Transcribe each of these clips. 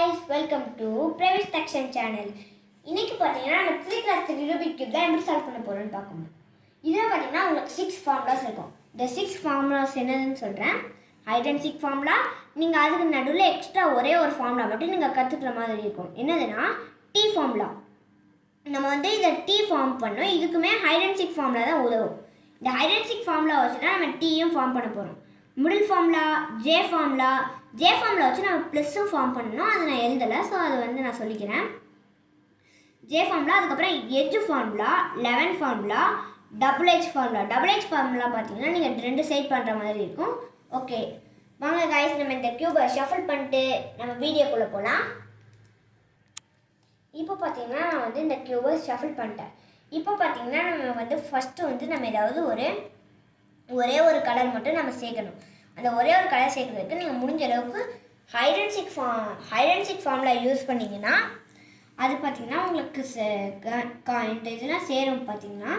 guys, welcome to Previous Section channel. இன்னைக்கு பாத்தீங்கன்னா நம்ம 3 class 3 Rubik cube தான் எப்படி சால்வ் பண்ண போறோம்னு பார்க்கணும். இதுல பாத்தீங்கன்னா உங்களுக்கு 6 formulas இருக்கும். இந்த 6 formulas என்னன்னு சொல்றேன். hide and seek formula. நீங்க அதுக்கு நடுவுல எக்ஸ்ட்ரா ஒரே ஒரு formula மட்டும் நீங்க கத்துக்கிற மாதிரி இருக்கும். என்னதுன்னா T formula. நம்ம வந்து இத T ஃபார்ம் பண்ணோம். இதுக்குமே hide and seek formula தான் உதவும். இந்த hide and seek formula வச்சு தான் நம்ம T யும் ஃபார்ம் பண்ண போறோம். மிடில் ஃபார்முலா J ஃபார்முலா வச்சு நம்ம ப்ளஸ்ஸும் ஃபார்ம் பண்ணணும். அதை நான் எழுதலை, ஸோ அது வந்து நான் சொல்லிக்கிறேன். J ஃபார்முலா, அதுக்கப்புறம் edge formula, 11 formula, double H formula பார்த்தீங்கன்னா நீங்கள் 2 சைட் பண்ணுற மாதிரி இருக்கும். ஓகே வாங்க கைஸ், நம்ம இந்த க்யூபை ஷஃபில் பண்ணிட்டு நம்ம வீடியோக்குள்ளே போகலாம். இப்போ பார்த்தீங்கன்னா நான் வந்து இந்த க்யூபை ஷஃபில் பண்ணிட்டேன். இப்போ பார்த்தீங்கன்னா நம்ம வந்து ஃபஸ்ட்டு வந்து நம்ம ஏதாவது ஒரே ஒரு கலர் மட்டும் நம்ம சேர்க்கணும். அந்த ஒரே ஒரு கலர் சேர்க்கறதுக்கு நீங்கள் முடிஞ்ச அளவுக்கு hide and seek formula use பண்ணிங்கன்னா அது பார்த்திங்கன்னா உங்களுக்கு இந்த இதெல்லாம் சேரும். பார்த்திங்கன்னா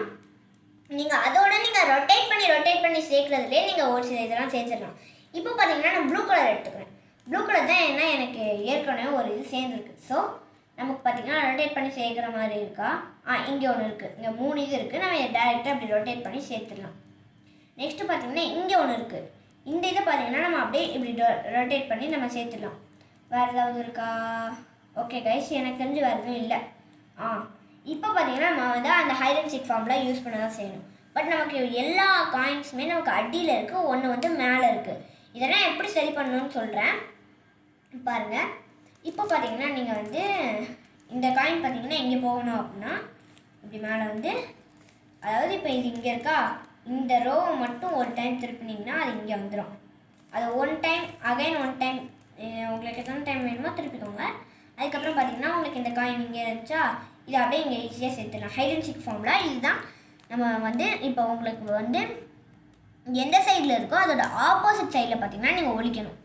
நீங்கள் அதோட நீங்கள் ரொட்டேட் பண்ணி சேர்க்குறதுலே நீங்கள் ஒரு சில இதெல்லாம் சேர்த்துடலாம். இப்போ பார்த்திங்கன்னா நான் ப்ளூ கலர் எடுத்துக்கிறேன். ப்ளூ கலர் தான் ஏன்னா எனக்கு ஏற்கனவே ஒரு இது சேர்ந்துருக்கு. ஸோ நமக்கு பார்த்திங்கன்னா ரொட்டேட் பண்ணி சேர்க்குற மாதிரி இருக்கா. இங்கே ஒன்று இருக்குது, இங்கே 3 இது இருக்குது. நம்ம டேரெக்டாக அப்படி ரொட்டேட் பண்ணி சேர்த்துடலாம். நெக்ஸ்ட்டு பார்த்திங்கன்னா இங்கே ஒன்று இருக்குது. இந்த இதை பார்த்திங்கன்னா நம்ம அப்படியே இப்படி ரொட்டேட் பண்ணி நம்ம சேர்த்துடலாம். வேறு ஏதாவது இருக்கா? ஓகே கைஸ், எனக்கு தெரிஞ்சு வேறு எதுவும் இல்லை. இப்போ பார்த்திங்கன்னா நம்ம வந்து அந்த hide and seek formula use பண்ண தான் செய்யணும். பட் நமக்கு எல்லா காயின்ஸுமே நமக்கு அடியில் இருக்குது, ஒன்று வந்து மேலே இருக்குது. இதெல்லாம் எப்படி சரி பண்ணணும்னு சொல்கிறேன் பாருங்கள். இப்போ பார்த்திங்கன்னா நீங்கள் வந்து இந்த காயின் பார்த்திங்கன்னா எங்கே போகணும் அப்படின்னா இப்படி மேலே வந்து, அதாவது இப்போ இது இங்கே இருக்கா, இந்த ரோவை மட்டும் ஒரு டைம் திருப்பினீங்கன்னா அது இங்கே வந்துடும். அது ஒன் டைம் உங்களுக்கு எத்தனை டைம் வேணுமோ திருப்பிக்கோங்க. அதுக்கப்புறம் பார்த்திங்கன்னா உங்களுக்கு இந்த காயின் இங்கே இருந்துச்சா, இது அப்படியே இங்கே ஈஸியாக சேர்த்துடலாம். ஹைட் அண்ட் சீக் ஃபார்முலா இதுதான். நம்ம வந்து இப்போ உங்களுக்கு வந்து எந்த சைடில் இருக்கோ அதோட ஆப்போசிட் சைடில் பார்த்திங்கன்னா நீங்கள் ஒழிக்கணும்.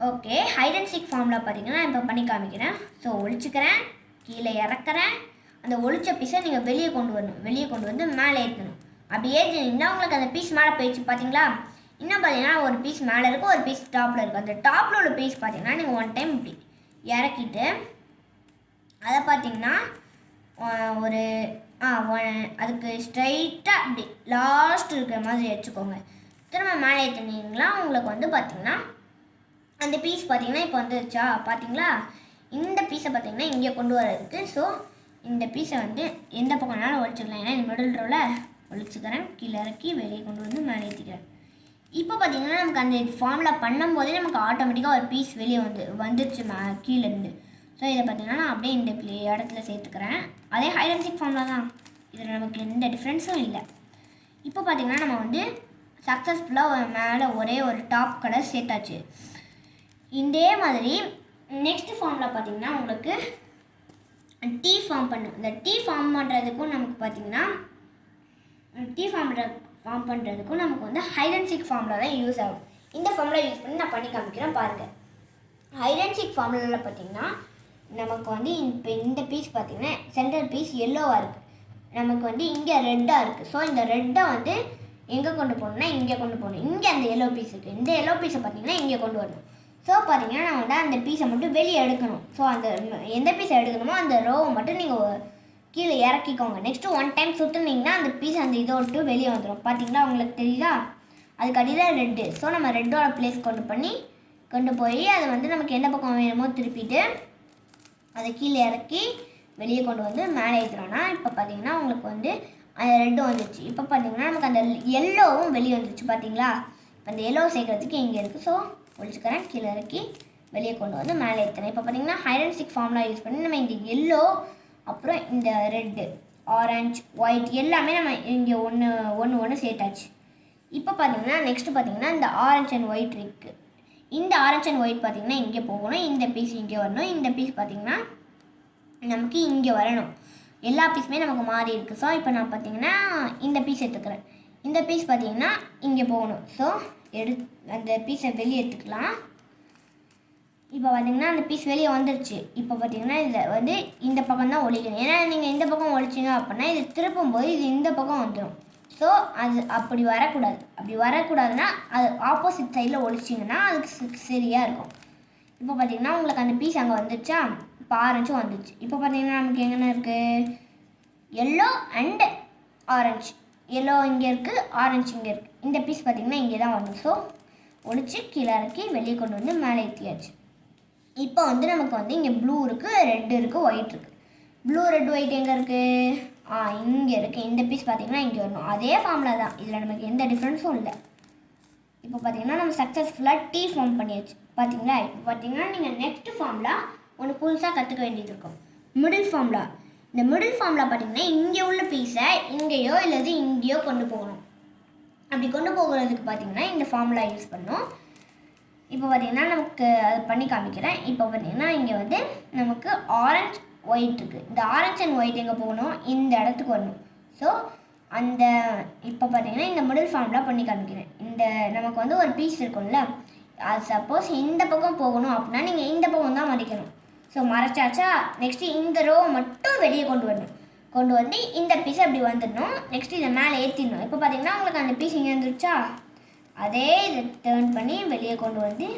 Okay, hide and seek formula பார்த்திங்கன்னா இப்போ பண்ணி காமிக்கிறேன். ஸோ ஒழிச்சுக்கிறேன், கீழே இறக்குறேன். அந்த ஒழிச்ச பீஸை நீங்கள் வெளியே கொண்டு வந்து மேலே ஏற்றணும். அப்படி ஏற்றினீங்கன்னா உங்களுக்கு அந்த பீஸ் மேலே போயிடுச்சு. பார்த்தீங்களா? இன்னும் பார்த்தீங்கன்னா ஒரு பீஸ் மேலே இருக்கும், ஒரு பீஸ் டாப்பில் இருக்கும். அந்த டாப்பில் உள்ள பீஸ் பார்த்தீங்கன்னா நீங்கள் ஒன் டைம் இப்படி இறக்கிட்டு அதை பார்த்தீங்கன்னா ஒரு அதுக்கு ஸ்ட்ரைட்டாக அப்படி லாஸ்ட் இருக்கிற மாதிரி வச்சுக்கோங்க. திரும்ப மேலே ஏற்றினீங்களா உங்களுக்கு வந்து பார்த்திங்கன்னா அந்த பீஸ் பார்த்திங்கன்னா இப்போ வந்துருச்சா. பார்த்தீங்களா? இந்த பீஸை பார்த்திங்கன்னா இங்கே கொண்டு வரதுக்கு. ஸோ இந்த பீஸை வந்து எந்த பக்கம்னாலும் ஒழிச்சிக்கலாம். ஏன்னா இந்த மிடில் ரோவில் ஒழிச்சுக்கிறேன், கீழே இறக்கி வெளியே கொண்டு வந்து மேலே ஏற்றிக்கிறேன். இப்போ பார்த்திங்கன்னா நமக்கு அந்த ஃபார்முலா பண்ணும்போதே நமக்கு ஆட்டோமேட்டிக்காக ஒரு பீஸ் வெளியே வந்துருச்சு கீழேருந்து. ஸோ இதை பார்த்திங்கன்னா நான் அப்படியே இந்த இடத்துல சேர்த்துக்கிறேன். அதே ஹைட் அண்ட் சீக் ஃபார்முலா தான், இதில் நமக்கு எந்த டிஃப்ரென்ஸும் இல்லை. இப்போ பார்த்திங்கன்னா நம்ம வந்து சக்ஸஸ்ஃபுல்லாக மேலே ஒரே ஒரு டாப் கலர் சேர்த்தாச்சு. இதே மாதிரி நெக்ஸ்ட் ஃபார்முலா பார்த்திங்கன்னா உங்களுக்கு டீ ஃபார்ம் பண்ணும். இந்த டீ ஃபார்ம் பண்ணுறதுக்கும் நமக்கு பார்த்திங்கன்னா ஃபார்ம் பண்ணுறதுக்கும் நமக்கு வந்து ஹைட் அண்ட் சீக் ஃபார்முலா தான் யூஸ் ஆகும். இந்த ஃபார்முலா யூஸ் பண்ணி நான் பண்ணி காமிக்கிறேன் பாருங்கள். ஹைட் அண்ட் சீக் ஃபார்முலாவில் பார்த்திங்கன்னா நமக்கு வந்து இப்போ இந்த பீஸ் பார்த்திங்கன்னா சென்டர் பீஸ் எல்லோவாக இருக்குது, நமக்கு வந்து இங்கே ரெட்டாக இருக்குது. ஸோ இந்த ரெட்டை வந்து எங்கே கொண்டு போகணுன்னா இங்கே கொண்டு போகணும். இங்கே அந்த எல்லோ பீஸ் இருக்குது, இந்த எல்லோ பீஸை பார்த்திங்கன்னா இங்கே கொண்டு வரணும். ஸோ பார்த்திங்கன்னா நம்ம வந்து அந்த பீஸை மட்டும் வெளியே எடுக்கணும். ஸோ அந்த எந்த பீஸை எடுக்கணுமோ அந்த ரோவை மட்டும் நீங்கள் கீழே இறக்கிக்கோங்க. நெக்ஸ்ட்டு ஒன் டைம் சுற்றுனீங்கன்னா அந்த பீஸ் அந்த இதை விட்டு வெளியே வந்துடும். பார்த்தீங்களா? உங்களுக்கு தெரியுதா? அதுக்கு அடியில் ரெட்டு. ஸோ நம்ம ரெட்டோட பிளேஸ் கொண்டு போய் அதை வந்து நமக்கு எந்த பக்கம் வேணுமோ திருப்பிட்டு அதை கீழே இறக்கி வெளியே கொண்டு வந்து மேலே ஏற்றுறோன்னா இப்போ பார்த்தீங்கன்னா உங்களுக்கு வந்து அந்த ரெட்டும் வந்துடுச்சு. இப்போ பார்த்தீங்கன்னா நமக்கு அந்த எல்லோவும் வெளியே வந்துடுச்சு. பார்த்தீங்களா? இப்போ அந்த எல்லோ சேர்க்குறதுக்கு இங்கே இருக்குது. ஸோ ஒழிச்சுக்கிறேன், கீழே இறக்கி வெளியே கொண்டு வந்து மேலே ஏற்றுறேன். இப்போ பார்த்தீங்கன்னா hide and seek formula use பண்ணி நம்ம இந்த எல்லோ, அப்புறம் இந்த ரெட்டு, ஆரஞ்சு, ஒயிட் எல்லாமே நம்ம இங்கே ஒன்று சேர்த்தாச்சு. இப்போ பார்த்தீங்கன்னா நெக்ஸ்ட்டு பார்த்தீங்கன்னா இந்த ஆரஞ்சு அண்ட் ஒயிட் இருக்குது. இந்த ஆரஞ்சு அண்ட் ஒயிட் பார்த்திங்கன்னா இங்கே போகணும், இந்த பீஸ் இங்கே வரணும், இந்த பீஸ் பார்த்திங்கன்னா நமக்கு இங்கே வரணும். எல்லா பீஸுமே நமக்கு மாறி இருக்குது. ஸோ இப்போ நான் பார்த்திங்கன்னா இந்த பீஸ் எடுத்துக்கிறேன். இந்த பீஸ் பார்த்திங்கன்னா இங்கே போகணும். ஸோ அந்த பீஸை வெளியே எடுத்துக்கலாம். இப்போ பார்த்திங்கன்னா அந்த பீஸ் வெளியே வந்துருச்சு. இப்போ பார்த்திங்கன்னா இதில் வந்து இந்த பக்கம் தான் ஒழிக்கணும். ஏன்னா நீங்கள் இந்த பக்கம் ஒழிச்சிங்க அப்படின்னா இது திருப்பும்போது இது இந்த பக்கம் வந்துடும். ஸோ அது அப்படி வரக்கூடாதுன்னா அது ஆப்போசிட் சைடில் ஒழிச்சிங்கன்னா அதுக்கு சரியாக இருக்கும். இப்போ பார்த்தீங்கன்னா உங்களுக்கு அந்த பீஸ் அங்கே வந்துச்சா, இப்போ ஆரஞ்சும் வந்துச்சு. இப்போ பார்த்தீங்கன்னா நமக்கு எங்கே இருக்குது, எல்லோ அண்ட் ஆரஞ்சு. எல்லோ இங்கே இருக்குது, ஆரஞ்சு இங்கே இருக்குது. இந்த பீஸ் பார்த்திங்கன்னா இங்கே தான் வரணும். ஸோ ஒழிச்சு கீழே இறக்கி வெளியே கொண்டு வந்து மேலே ஏற்றியாச்சு. இப்போ வந்து நமக்கு வந்து இங்கே ப்ளூ இருக்குது, ரெட் இருக்குது, ஒயிட் இருக்குது. ப்ளூ ரெட் ஒயிட் எங்கே இருக்குது, இங்கே இருக்குது. இந்த பீஸ் பார்த்திங்கன்னா இங்கே வரணும். அதே ஃபார்முலா தான், இதில் நமக்கு எந்த டிஃப்ரென்ஸும் இல்லை. இப்போ பார்த்தீங்கன்னா நம்ம சக்ஸஸ்ஃபுல்லாக டீ ஃபார்ம் பண்ணியாச்சு பார்த்தீங்களா. இப்போ பார்த்தீங்கன்னா நீங்கள் நெக்ஸ்ட் ஃபார்முலா ஒன்று புதுசாக கற்றுக்க வேண்டியது இருக்கும், மிடில் ஃபார்முலா. இந்த மிடில் ஃபார்முலா பார்த்தீங்கன்னா இங்கே உள்ள பீஸை இங்கேயோ இல்லது இங்கேயோ கொண்டு போகணும். அப்படி கொண்டு போகிறதுக்கு பார்த்தீங்கன்னா இந்த ஃபார்முலா யூஸ் பண்ணணும். இப்போ பார்த்தீங்கன்னா நமக்கு அது பண்ணி காமிக்கிறேன். இப்போ பார்த்தீங்கன்னா இங்கே வந்து நமக்கு ஆரஞ்சு ஒயிட் இருக்குது. இந்த ஆரஞ்சு அண்ட் ஒயிட் எங்கே போகணும், இந்த இடத்துக்கு வரணும். ஸோ அந்த இப்போ பார்த்தீங்கன்னா இந்த மிடில் ஃபார்முலா பண்ணி காமிக்கிறேன். இந்த நமக்கு வந்து ஒரு பீஸ் இருக்கும்ல, அது சப்போஸ் இந்த பக்கம் போகணும் அப்படின்னா நீங்கள் இந்த பக்கம் தான் மறைக்கணும். ஸோ மறைச்சாச்சா, நெக்ஸ்ட்டு இந்த ரோவை மட்டும் வெளியே கொண்டு வரணும். கொண்டு வந்து இந்த பீஸ் அப்படி வந்துடணும். நெக்ஸ்ட்டு இதை மேலே ஏற்றிடணும். இப்போ பார்த்தீங்கன்னா உங்களுக்கு அந்த பீஸ் இங்கே வந்துருச்சா, அதே இதை டேர்ன் பண்ணி வெளியே கொண்டு வந்து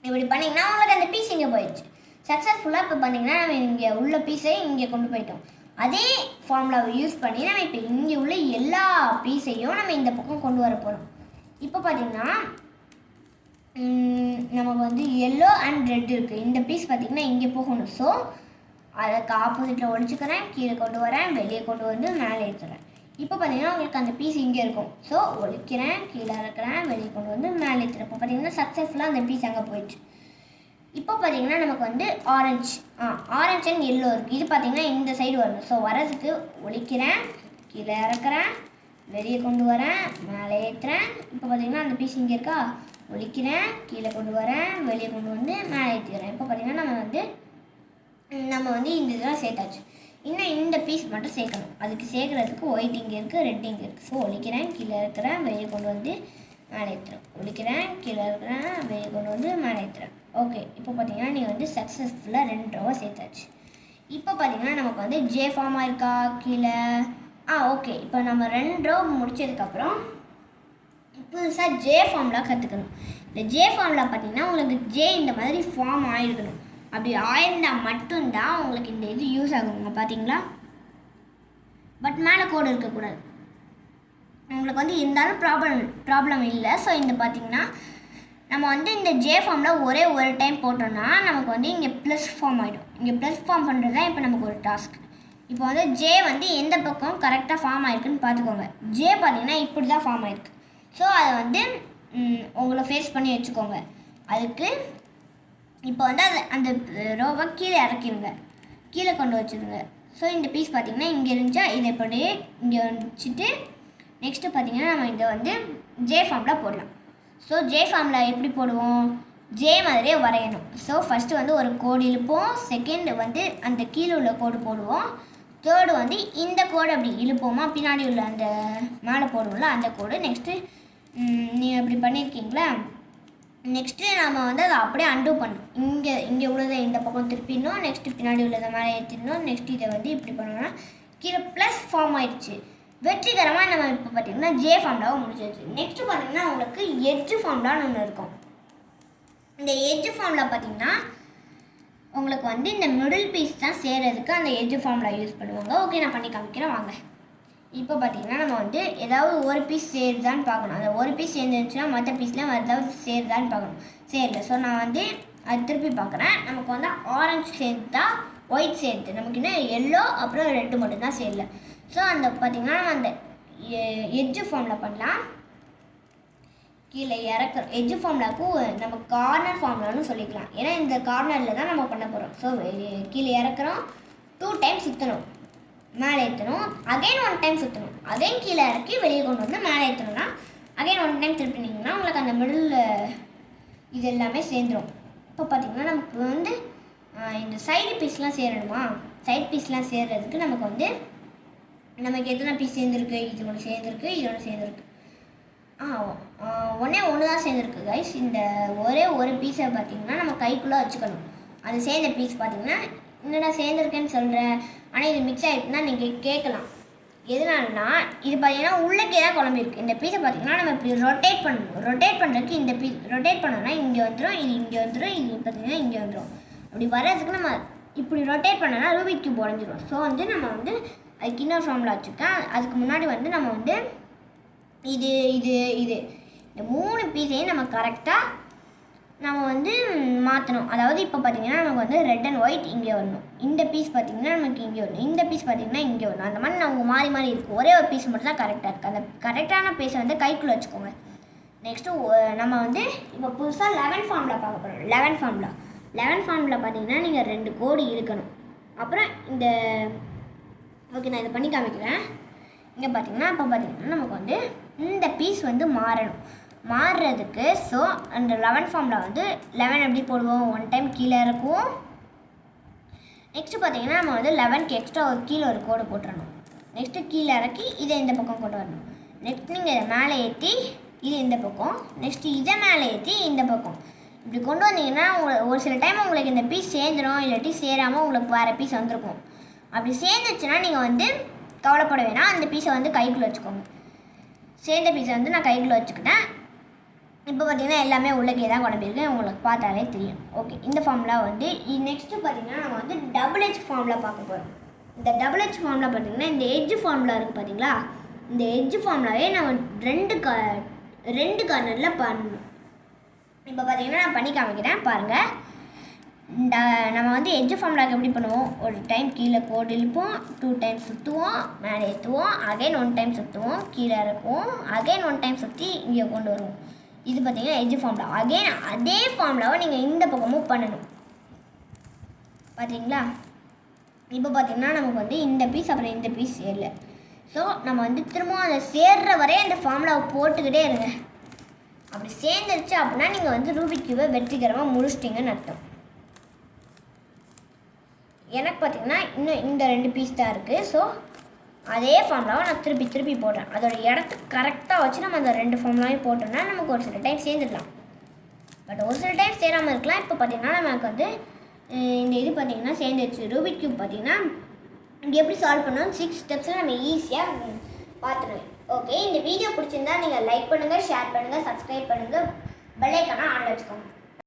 இப்படி பண்ணிங்கன்னா உங்களுக்கு அந்த பீஸ் இங்கே போயிடுச்சு சக்ஸஸ்ஃபுல்லாக. இப்போ பண்ணிங்கன்னா நம்ம இங்கே உள்ள பீஸை இங்கே கொண்டு போயிட்டோம். அதே ஃபார்முலாவை யூஸ் பண்ணி நம்ம இப்போ இங்கே உள்ள எல்லா பீஸையும் நம்ம இந்த பக்கம் கொண்டு வர போகிறோம். இப்போ பார்த்திங்கன்னா நமக்கு வந்து எல்லோ அண்ட் ரெட் இருக்குது. இந்த பீஸ் பார்த்திங்கன்னா இங்கே போகணும். ஸோ அதுக்கு ஆப்போசிட்டில் ஒழிச்சுக்கிறேன், கீழே கொண்டு வரேன், வெளியே கொண்டு வந்து மேலே ஏற்றுறேன். இப்போ பார்த்தீங்கன்னா உங்களுக்கு அந்த பீஸ் இங்கே இருக்கும். ஸோ ஒழிக்கிறேன், கீழே இறக்குறேன், வெளியே கொண்டு வந்து மேலே ஏற்றுறேன். இப்போ பார்த்தீங்கன்னா சக்ஸஸ்ஃபுல்லாக அந்த பீஸ் அங்கே போயிடுச்சு. இப்போ பார்த்தீங்கன்னா நமக்கு வந்து ஆரஞ்சு அண்ட் எல்லோ இருக்குது. இது பார்த்தீங்கன்னா இந்த சைடு வரணும். ஸோ வரதுக்கு ஒழிக்கிறேன், கீழே இறக்குறேன், வெளியே கொண்டு வரேன், மேலே ஏற்றுறேன். இப்போ பார்த்தீங்கன்னா அந்த பீஸ் இங்கே இருக்கா, ஒழிக்கிறேன், கீழே கொண்டு வரேன், வெளியே கொண்டு வந்து மேலே ஏற்றிக்கிறேன். இப்போ பார்த்தீங்கன்னா நம்ம வந்து இந்த இதெல்லாம் சேர்த்தாச்சு. இன்னும் இந்த பீஸ் மட்டும் சேர்க்கணும். அதுக்கு சேர்க்குறதுக்கு ஒயிட் இங்கே இருக்குது, ரெட் இங்கே இருக்குது. ஸோ ஒழிக்கிறேன், கீழே இருக்கிறேன், வெளியே கொண்டு வந்து மேலே ஏற்றுறேன், ஒழிக்கிறேன், கீழே இருக்கிறேன், வெளியே கொண்டு வந்து மேலே ஏற்றுறேன். ஓகே, இப்போ பார்த்தீங்கன்னா நீங்கள் வந்து சக்ஸஸ்ஃபுல்லாக 2 ரோவை சேர்த்தாச்சு. இப்போ பார்த்தீங்கன்னா நமக்கு வந்து ஜே ஃபார்ம் ஆயிருக்கா கீழே. ஓகே, இப்போ நம்ம 2 ரோ முடிச்சதுக்கப்புறம் புதுசாக ஜே ஃபார்ம்லாம் கற்றுக்கணும். இந்த ஜே ஃபார்மில் பார்த்தீங்கன்னா உங்களுக்கு ஜே இந்த மாதிரி ஃபார்ம் ஆகிருக்கணும். அப்படி ஆயிருந்தால் மட்டும்தான் உங்களுக்கு இந்த இது யூஸ் ஆகுங்க. பார்த்தீங்களா, பட் மேலே கோடு இருக்கக்கூடாது. உங்களுக்கு வந்து இருந்தாலும் ப்ராப்ளம் இல்லை. ஸோ இந்த பார்த்திங்கன்னா நம்ம வந்து இந்த ஜே ஃபார்மில் ஒரே ஒரு டைம் போட்டோம்னா நமக்கு வந்து இங்கே ப்ளஸ் ஃபார்ம் ஆகிடும். இங்கே ப்ளஸ் ஃபார்ம் பண்ணுறது தான் இப்போ நமக்கு ஒரு டாஸ்க். இப்போ வந்து ஜே வந்து எந்த பக்கம் கரெக்டாக ஃபார்ம் ஆகிருக்குன்னு பார்த்துக்கோங்க. ஜே பார்த்திங்கன்னா இப்படி தான் ஃபார்ம் ஆகிருக்கு. ஸோ அதை வந்து உங்களை ஃபேஸ் பண்ணி வச்சுக்கோங்க. அதுக்கு இப்போ வந்து அந்த ரோவை கீழே இறக்கிடுங்க, கீழே கொண்டு வச்சுருங்க. ஸோ இந்த பீஸ் பார்த்திங்கன்னா இங்கே இருந்துச்சா, இதை இப்படியே இங்கே வச்சுட்டு நெக்ஸ்ட்டு பார்த்திங்கன்னா நம்ம இதை வந்து ஜே ஃபார்மில் போடலாம். ஸோ ஜே ஃபார்மில் எப்படி போடுவோம், ஜே மாதிரியே வரையணும். ஸோ ஃபஸ்ட்டு வந்து ஒரு கோடு இழுப்போம், செகண்ட் வந்து அந்த கீழே உள்ள கோடு போடுவோம், தேர்டு வந்து இந்த கோடு அப்படி இழுப்போமா, பின்னாடி உள்ள அந்த மேலே போடுவோம்ல அந்த கோடு. நெக்ஸ்ட்டு நீங்கள் இப்படி பண்ணியிருக்கீங்களா, நெக்ஸ்ட்டு நம்ம வந்து அதை அப்படியே அன்டூ பண்ணணும். இங்கே உள்ளதை இந்த பக்கம் திருப்பிடணும், நெக்ஸ்ட்டு பின்னாடி உள்ளதை மேலே ஏற்றிடணும். நெக்ஸ்ட் இதை வந்து இப்படி பண்ணோம்னா கீழே ப்ளஸ் ஃபார்ம் ஆயிடுச்சு. வெற்றிகரமாக நம்ம இப்போ பார்த்திங்கன்னா ஜே ஃபார்ம்லாவும் முடிச்சிருச்சு. நெக்ஸ்ட்டு பார்த்திங்கன்னா உங்களுக்கு எட்ஜு ஃபார்ம்லான்னு ஒன்று இருக்கும். இந்த எட்ஜு ஃபார்ம்லா பார்த்திங்கன்னா உங்களுக்கு வந்து இந்த மிடில் பீஸ் தான் சேர்கிறதுக்கு அந்த எட்ஜு ஃபார்ம்லா யூஸ் பண்ணுவாங்க. ஓகே, நான் பண்ணி காமிக்கிறேன் வாங்க. இப்போ பார்த்திங்கன்னா நம்ம வந்து ஏதாவது ஒரு பீஸ் சேருதான்னு பார்க்கணும். அந்த ஒரு பீஸ் சேர்ந்துருந்துச்சுன்னா மற்ற பீஸ்லாம் ஏதாவது சேருதான்னு பார்க்கணும். சேரல. ஸோ நான் வந்து அது திருப்பி பார்க்குறேன். நமக்கு வந்து ஆரஞ்சு சேர்ந்தா ஒயிட் சேர்த்து, நமக்கு இன்னும் எல்லோ அப்புறம் ரெட்டு மட்டும்தான் சேரல. ஸோ அந்த பார்த்திங்கன்னா நம்ம அந்த எட்ஜு ஃபார்மில் பண்ணலாம். கீழே இறக்குற எட்ஜு ஃபார்ம்லாக்கும் நம்ம கார்னர் ஃபார்ம்லான்னு சொல்லிக்கலாம். ஏன்னா இந்த கார்னரில் தான் நம்ம பண்ண போகிறோம். ஸோ கீழே இறக்குறோம், 2 டைம் சுற்றணும், மேலே ஏற்றணும், அகைன் 1 டைம் சுற்றணும், அகைன் கீழே இறக்கி வெளியே கொண்டு வந்து மேலே ஏற்றணும்னா அகைன் 1 டைம் திருப்பினீங்கன்னா உங்களுக்கு அந்த மிடில் இது எல்லாமே சேர்ந்துடும். இப்போ பார்த்திங்கன்னா நமக்கு வந்து இந்த சைடு பீஸ்லாம் சேரணுமா, சைடு பீஸ்லாம் சேர்கிறதுக்கு நமக்கு வந்து நமக்கு எத்தனை பீஸ் சேர்ந்துருக்கு, இது ஒன்று சேர்ந்துருக்கு, இது ஒன்று சேர்ந்துருக்கு. ஒன்று தான் சேர்ந்துருக்கு கைஸ். இந்த ஒரே ஒரு பீஸை பார்த்திங்கன்னா நம்ம கைக்குள்ளே வச்சுக்கணும். அது சேர்ந்த பீஸ் பார்த்திங்கன்னா என்னடா சேர்ந்துருக்கேன்னு சொல்கிறேன், ஆனால் இது மிக்ஸ் ஆகிட்டுனா நீங்கள் கேட்கலாம், எதனாலனா இது பார்த்தீங்கன்னா உள்ளக்கே தான் குழம்பு இருக்குது. இந்த பீஸை பார்த்தீங்கன்னா நம்ம இப்படி ரொட்டேட் பண்ணணும். ரொட்டேட் பண்ணுறதுக்கு இந்த பீஸ் ரொட்டேட் பண்ணோன்னா இங்கே வந்துடும், இது இங்கே வந்துடும், இது பார்த்தீங்கன்னா இங்கே வந்துடும். அப்படி வர்றதுக்கு நம்ம இப்படி ரொட்டேட் பண்ணோன்னா ரூபிக் கியூப் உடஞ்சிரும். ஸோ வந்து நம்ம வந்து அதுக்கு இன்னொரு ஃபார்முலா வச்சுருக்கேன். அதுக்கு முன்னாடி வந்து நம்ம வந்து இது இது இது இந்த 3 பீஸையும் நம்ம கரெக்டாக நம்ம வந்து மாற்றணும். அதாவது இப்போ பார்த்தீங்கன்னா நமக்கு வந்து ரெட் அண்ட் ஒயிட் இங்கே வரணும், இந்த பீஸ் பார்த்திங்கன்னா நமக்கு இங்கே வரணும், இந்த பீஸ் பார்த்திங்கன்னா இங்கே வரணும். அந்த மாதிரி நமக்கு மாறி மாறி இருக்குது. ஒரே ஒரு பீஸ் மட்டும் தான் கரெக்டாக இருக்குது. அந்த கரெக்டான பீஸை வந்து கைக்குள்ளே வச்சுக்கோங்க. நெக்ஸ்ட்டு நம்ம வந்து இப்போ புதுசாக 11 ஃபார்முலா பார்க்க போகிறோம். 11 ஃபார்முலா பார்த்திங்கன்னா நீங்கள் 2 கோடு இருக்கணும். அப்புறம் இந்த ஓகே நான் இதை பண்ணி காமிக்கிறேன். இங்கே பார்த்திங்கன்னா இப்போ பார்த்திங்கன்னா நமக்கு வந்து இந்த பீஸ் வந்து மாறுறதுக்கு ஸோ அந்த 11 ஃபார்முலா வந்து 11 எப்படி போடுவோம், 1 டைம் கீழே இருக்கும். நெக்ஸ்ட்டு பார்த்தீங்கன்னா நம்ம வந்து 11க்கு எக்ஸ்ட்ரா ஒரு கீழே ஒரு கோடு போட்டுறணும். நெக்ஸ்ட்டு கீழே இறக்கி இதை இந்த பக்கம் கொண்டு வரணும். நெக்ஸ்ட் நீங்கள் இதை மேலே ஏற்றி இது இந்த பக்கம், நெக்ஸ்ட்டு இதை மேலே ஏற்றி இந்த பக்கம் இப்படி கொண்டு வந்தீங்கன்னா ஒரு சில டைம் உங்களுக்கு இந்த பீஸ் சேர்ந்துடும், இல்லாட்டி சேராமல் உங்களுக்கு வேறு பீஸ் வந்திருக்கும். அப்படி சேர்ந்துச்சுன்னா நீங்கள் வந்து கவலைப்பட வேணாம், அந்த பீஸை வந்து கைக்குள்ளே வச்சுக்கோங்க. சேர்ந்த பீஸை வந்து நான் கைக்குள்ளே வச்சுக்கிட்டேன். இப்போ பார்த்தீங்கன்னா எல்லாமே உள்ளக்கே தான் குழம்பிருக்கு, உங்களுக்கு பார்த்தாலே தெரியும். ஓகே இந்த ஃபார்முலா வந்து நெக்ஸ்ட்டு பார்த்தீங்கன்னா நம்ம வந்து டபுள் எட்ஜ் ஃபார்முலா பார்க்க போகிறோம். இந்த டபுள் எட்ஜ் ஃபார்முலா பார்த்தீங்கன்னா இந்த எட்ஜ் ஃபார்முலா இருக்குது பார்த்தீங்களா, இந்த எட்ஜ் ஃபார்முலாவே நம்ம ரெண்டு கார்னரில் பண்ணணும். இப்போ பார்த்தீங்கன்னா நான் பண்ணி காமிக்கிறேன் பாருங்கள். நம்ம வந்து எட்ஜ் ஃபார்முலாவுக்கு எப்படி பண்ணுவோம், ஒரு டைம் கீழே கோடு இழுப்போம், 2 டைம் சுற்றுவோம், மேலே ஏற்றுவோம், அகைன் 1 டைம் சுற்றுவோம், கீழே இறக்குவோம், அகைன் 1 டைம் சுற்றி இங்கே கொண்டு வருவோம். இது பார்த்தீங்கன்னா எட்ஜ் ஃபார்முலா. அகைன் அதே ஃபார்முலாவை நீங்கள் இந்த பக்கமும் பண்ணணும். பார்த்தீங்களா, இப்போ பார்த்தீங்கன்னா நமக்கு வந்து இந்த பீஸ் அப்புறம் இந்த பீஸ் சேரல. ஸோ நம்ம வந்து திரும்பவும் அதை சேர்ற வரையும் அந்த ஃபார்முலாவை போட்டுக்கிட்டே இருங்க. அப்படி சேர்ந்துருச்சு அப்படின்னா நீங்கள் வந்து ரூபிக் கியூபை வெற்றிகரமாக முடிச்சிட்டிங்கன்னு அர்த்தம். எனக்கு பார்த்தீங்கன்னா இன்னும் இந்த 2 பீஸ் தான் இருக்குது. ஸோ அதே ஃபார்முலாவை நான் திருப்பி போடுறேன். அதோட இடத்துக்கு கரெக்டாக வச்சு நம்ம அந்த 2 ஃபார்முலாவையும் போட்டோம்னா நமக்கு ஒரு சில டைம் சேர்ந்துடலாம், பட் ஒரு சில டைம் சேராமல் இருக்கலாம். இப்போ பார்த்தீங்கன்னா நமக்கு வந்து இந்த இது பார்த்தீங்கன்னா சேர்ந்துருச்சு. ரூபிக் கியூப் பார்த்தீங்கன்னா இங்கே எப்படி சால்வ் பண்ணணும் 6 ஸ்டெப்ஸில் நம்ம ஈஸியாக பார்த்துடுவேன். ஓகே இந்த வீடியோ பிடிச்சிருந்தா நீங்கள் லைக் பண்ணுங்கள், ஷேர் பண்ணுங்கள், சப்ஸ்கிரைப் பண்ணுங்கள், பெல் ஐக்கானை ஆன்ல வச்சுக்கோங்க.